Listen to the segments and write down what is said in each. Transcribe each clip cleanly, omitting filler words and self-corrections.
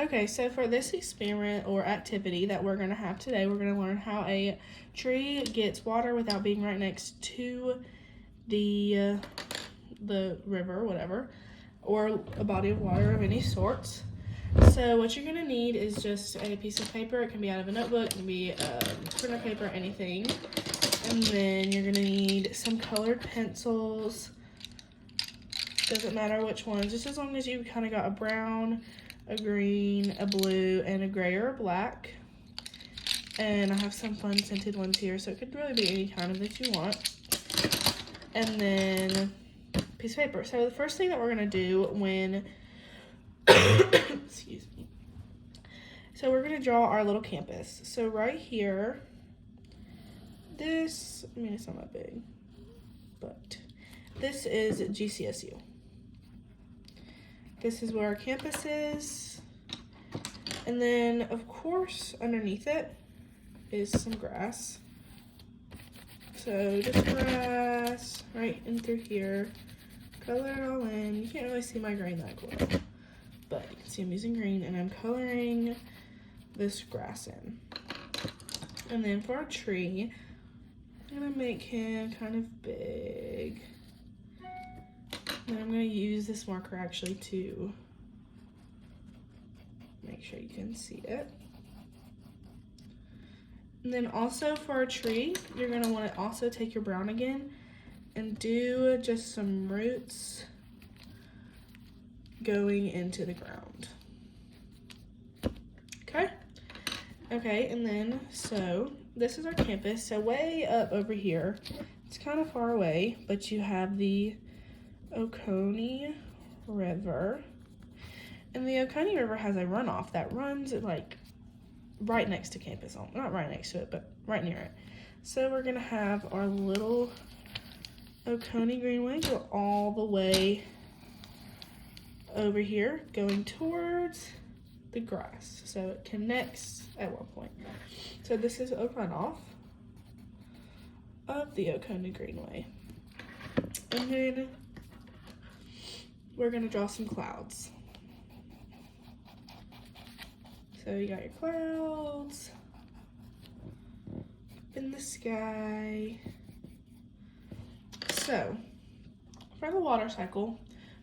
Okay, so for this experiment or activity that we're going to have today, we're going to learn how a tree gets water without being right next to the river, whatever, or a body of water of any sorts. So what you're going to need is just a piece of paper. It can be out of a notebook, it can be printer paper, anything. And then you're going to need some colored pencils. Doesn't matter which ones, just as long as you kind of got a brown, a green, a blue, and a gray or a black. And I have some fun scented ones here, so it could really be any kind of that you want. And then a piece of paper. So the first thing that we're gonna do when, excuse me. So we're gonna draw our little campus. So right here, it's not that big, but this is GCSU. This is where our campus is. And then, of course, underneath it is some grass. So just grass right in through here. Color it all in. You can't really see my green that well, but you can see I'm using green and I'm coloring this grass in. And then for our tree, I'm gonna make him kind of big. And I'm going to use this marker actually to make sure you can see it. And then also for our tree, you're going to want to also take your brown again and do just some roots going into the ground. Okay, and then so this is our campus. So way up over here, it's kind of far away, but you have the Oconee River, and the Oconee River has a runoff that runs like right next to campus, not right next to it, but right near it. So we're gonna have our little Oconee Greenway go all the way over here, going towards the grass. So it connects at one point. So this is a runoff of the Oconee Greenway. And then we're gonna draw some clouds. So you got your clouds in the sky. So for the water cycle,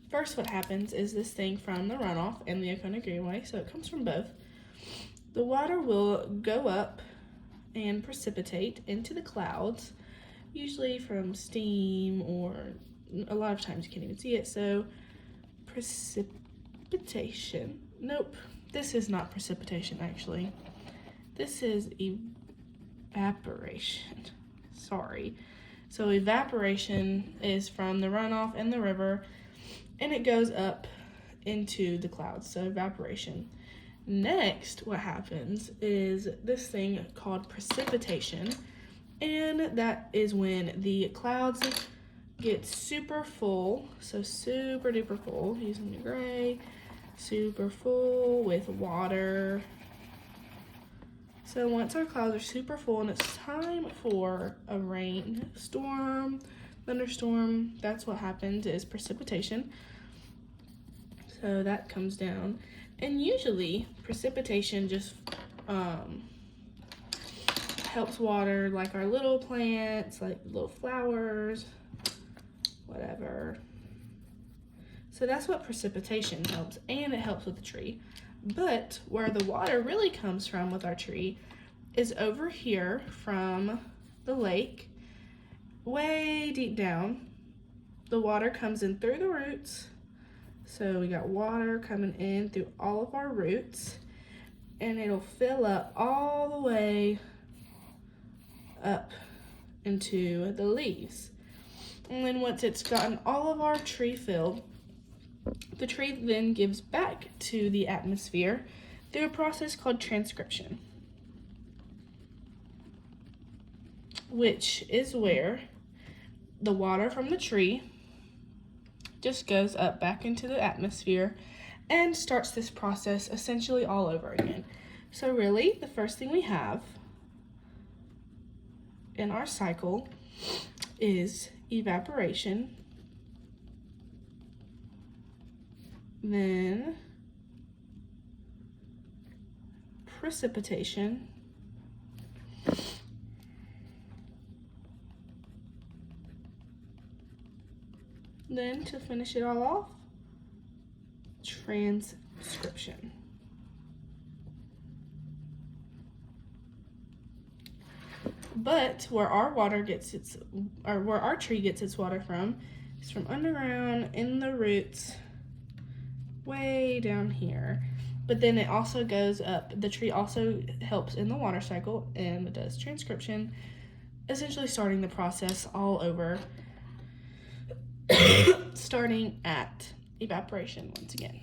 first what happens is this thing from the runoff and the Oconee Greenway, so it comes from both. The water will go up and precipitate into the clouds, usually from steam, or a lot of times you can't even see it. So precipitation. Nope, this is not precipitation actually. This is evaporation. Sorry. So evaporation is from the runoff and the river, and it goes up into the clouds, so evaporation. Next, what happens is this thing called precipitation, and that is when the clouds get super full, so super duper full, using the gray, super full with water. So once our clouds are super full and it's time for a rainstorm, thunderstorm, that's what happens, is precipitation. So that comes down, and usually precipitation just helps water like our little plants, like little flowers, whatever. So that's what precipitation helps, and it helps with the tree. But where the water really comes from with our tree is over here from the lake, way deep down. The water comes in through the roots. So we got water coming in through all of our roots, and it'll fill up all the way up into the leaves. And then once it's gotten all of our tree filled, the tree then gives back to the atmosphere through a process called transcription, which is where the water from the tree just goes up back into the atmosphere and starts this process essentially all over again. So really, the first thing we have in our cycle is evaporation, then precipitation. Then to finish it all off, transcription. But where our water gets its, or where our tree gets its water from, is from underground in the roots, way down here. But then it also goes up. The tree also helps in the water cycle and does transcription, essentially starting the process all over, starting at evaporation once again.